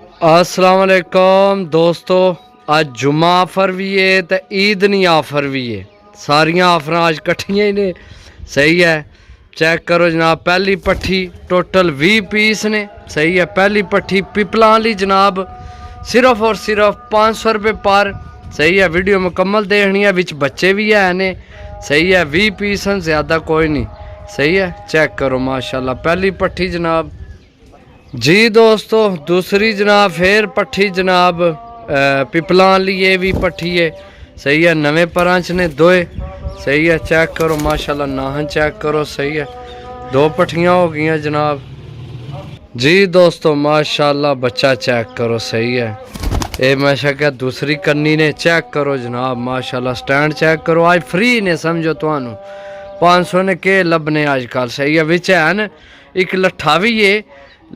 अस्सलाम वालेकुम दोस्तों, अज जुम्मा आफर भी है तो ईद नी आफर भी है। सारिया आफर अज कट्ठिया ही ने। सही है, चेक करो जनाब। पहली पट्ठी टोटल 20 पीस ने। सही है, पहली पट्ठी पिपलां वाली जनाब सिर्फ और सिर्फ 500 रुपये पर। सही है, वीडियो मुकम्मल देखनी है, विच बच्चे भी है ने। सही है, 20 पीस हैं, ज़्यादा कोई नहीं। सही है, चेक करो माशाल्लाह। पहली पट्ठी जनाब जी दोस्तों, दूसरी जनाब फिर पट्ठी जनाब पिपलां वाली ये भी पट्ठी है। सही है, नवे परांच ने दोए। सही है, चेक करो माशाल्लाह, नाहन चेक करो। सही है, दो पट्ठियाँ हो गई जनाब जी दोस्तों माशाल्लाह। बच्चा चेक करो। सही है, ये मैं क्या दूसरी कन्नी ने। चेक करो जनाब माशाल्लाह, स्टैंड चेक करो। आज फ्री ने समझो थानू 500 ने के लभने अजकल। सही है, बिच है न एक लट्ठा भी है,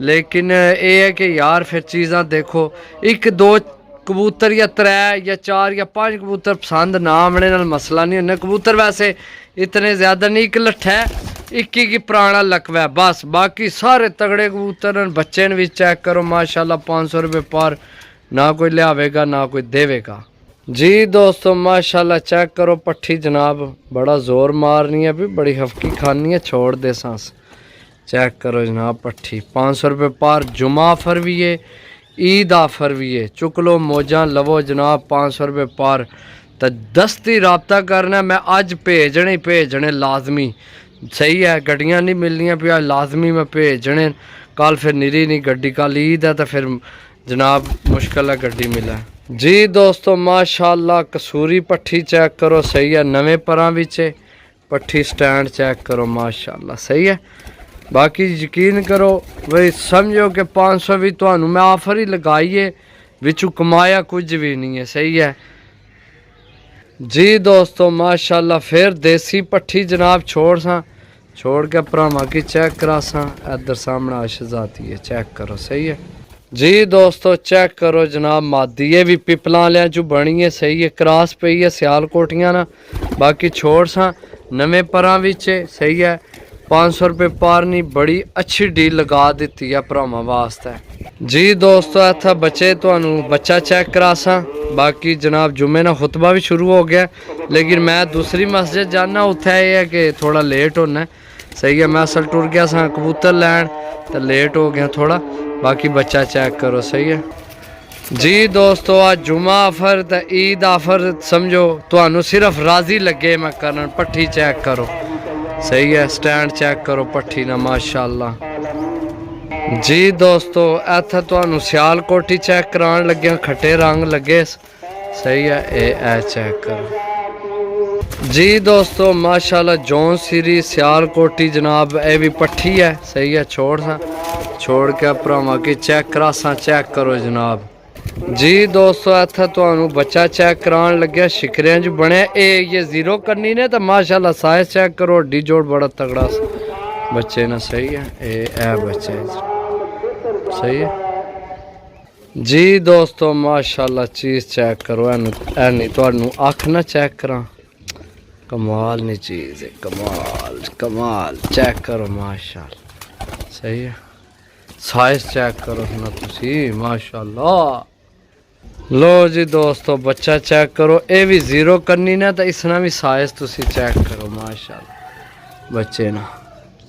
लेकिन ये है कि यार फिर चीज़ां देखो। एक दो कबूतर या 3 या 4 या 5 कबूतर पसंद ना आने नाल मसला नहीं होना। कबूतर वैसे इतने ज़्यादा नहीं, एक लट्ठा है, एक ही पुराना लकवा है बस। बाकी सारे तगड़े कबूतर बच्चे भी चेक करो माशाल्लाह। 500 रुपये पर, ना कोई लियावेगा ना कोई देवेगा जी दोस्तों माशाल्लाह। चेक करो पट्ठी जनाब, बड़ा जोर मारनी है भी, बड़ी हफ्की खानी है, छोड़ दे सांस। चेक करो जनाब पट्ठी 500 रुपये पर। जुमा आफर भी है, ईद आफर भी है। चुक लो मौजा लवो जनाब 500 रुपये पर। तो दस्ती रबता करना, मैं अज भेजने लाजमी। सही है, गड्डियाँ नहीं मिलनियाँ भी, अज लाजमी मैं भेजने। कल फिर निरी नहीं गड्डी, कल ईद है तो फिर जनाब मुश्किल है गड्डी मिले जी दोस्तों माशाल्लाह। कसूरी पट्ठी चेक करो। सही है, नवे परां विच पट्ठी स्टैंड चेक करो माशाल्लाह। सही है, बाकी यकीन करो भाई, समझो कि 500 भी तो मैं आफर ही लगाई है, बिचू कमाया कुछ भी नहीं है। सही है जी दोस्तों माशाल्लाह। फिर देसी पट्ठी जनाब छोड़ के भरावां की चेक करा सा। इधर सामने आशज आती है, चेक करो। सही है जी दोस्तों, चेक करो जनाब मादी, ये भी पिपलां लिया जो बनी है। सही है, क्रॉस पई है सियालकोटियां ना। बाकी छोड़ सा नवे परां विच। सही है, 500 रुपये पर नहीं, बड़ी अच्छी डील लगा दी है भरावां वास्ते जी दोस्तों। इतना बच्चे तो बच्चा चेक करा सा। बाकी जनाब जुम्मे ना खुतबा भी शुरू हो गया, लेकिन मैं दूसरी मस्जिद जाना, उत्थे ये है कि थोड़ा लेट होना। सही है, मैं असल टुर गया सा कबूतर लैन, तो लेट हो गया थोड़ा। बाकी बच्चा चेक करो। सही है जी दोस्तों, आज जुमा आफर तो ईद आफर समझो तो सिर्फ राजी लगे मैं करन। पट्ठी चेक करो। सही है, स्टैंड चेक करो पट्ठी ना माशाल्लाह जी दोस्तों। इत्थे तुहानू सियालकोटी चेक करान लगे, खट्टे रंग लगे। सही है, ए चेक करो जी दोस्तों माशाल्लाह। जौन सीरी सियालकोटी जनाब, ये भी पट्ठी है। सही है, छोड़ के भरावां की चेक करासा। चेक करो जनाब जी दोस्तों। इत्थे तुहानू बच्चा चेक करान लगे, शिकरियां च बने। ये जीरो करनी ने तो माशाल्लाह साइज चेक करो, हड्डी जोड़ बड़ा तगड़ा बच्चे ना। सही है, ए बच्चे सही है जी दोस्तों माशाल्लाह। चीज़ चेक करो, एनी तुहानू अख ना चेक करा, कमाल नी चीज़ है, कमाल चेक करो माशाल्लाह। सही है, साइज चेक करो ना तुसी माशाल्लाह। लो जी दोस्तों, बच्चा चेक करो, ये भी जीरो करनी ना, तो इसना भी साइज तुसी चेक करो माशाल्लाह। बच्चे ना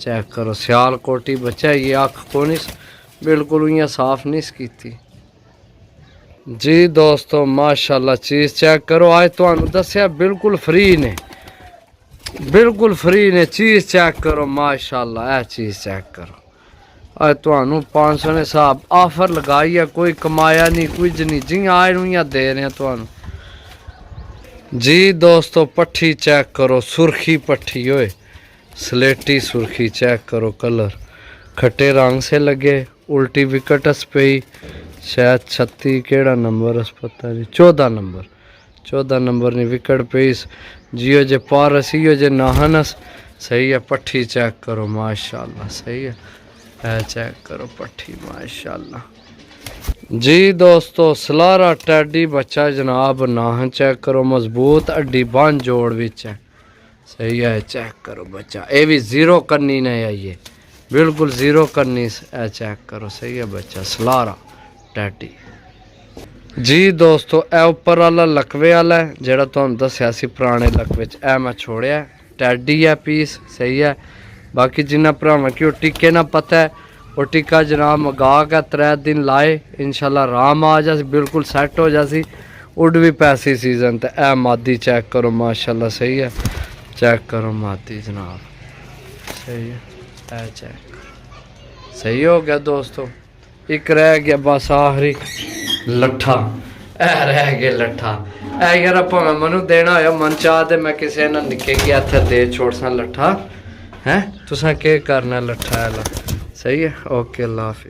चेक करो, सियालकोटी बच्चा, ये अख को नहीं बिल्कुल इं साफ नहीं की जी दोस्तों माशाल्लाह। चीज़ चेक करो, आज तो दसिया बिल्कुल फ्री ने, चीज़ चेक करो माशाल्लाह। चीज़ चेक करो, आज तो 500 ने साहब आफर लगाई है, कोई कमाया नहीं कुछ नहीं, जी आए इं दे रहे तो जी दोस्तों। पट्ठी चेक करो, सुर्खी पट्ठी होए, स्लेटी सुर्खी चेक करो, कलर खट्टे रंग से लगे, उल्टी विकट अस पई, शायद 36 केड़ा नंबर अस पता नहीं, 14 नंबर नहीं विकट पेस जियो जे पारस इो जे नाहनस। सही है, पट्ठी चेक करो माशाल्लाह। सही है, चेक करो पट्ठी माशाल्लाह जी दोस्तों। सलारा टैडी बच्चा जनाब, नाहन चेक करो, मजबूत हड्डी बन जोड़ विच है। सही है, चेक करो बच्चा, ये भी जीरो करनी नहीं आइए, बिल्कुल जीरो करनी चेक करो। सही है बच्चा, सलारा ਟੈਡੀ ਜੀ ਦੋਸਤੋ। ਇਹ ਉੱਪਰ ਵਾਲਾ ਲਕਵੇ ਵਾਲਾ ਹੈ ਜਿਹੜਾ ਤੁਹਾਨੂੰ ਦੱਸਿਆ ਸੀ ਪੁਰਾਣੇ ਲਕਵੇ 'ਚ, ਇਹ ਮੈਂ ਛੋੜਿਆ। ਟੈਡੀ ਹੈ ਪੀਸ, ਸਹੀ ਹੈ। ਬਾਕੀ जिन्ना भरावां कि टिक्के ना पता है वो टिक्का जनाब मंगा के 3 दिन लाए, इंशाल्लाह आराम आ जासी, बिल्कुल सैट हो जासी। उड भी पैसी सीजन। तो ए मादी चेक करो माशाल्लाह, सही है। चेक करो मादी जनाब, सही है। ए चेक सही हो गया दोस्तों। एक रह गया बस आखिरी लट्ठा, ए रह गया लट्ठा। ए यार भावें मनु देना होया मन चाह ते मैं किसी ना निके गया इत्थे दे छोड़ सा लट्ठा है। तुसा के करना लट्ठा है, सही है। ओके, अल्लाह हाफिज़।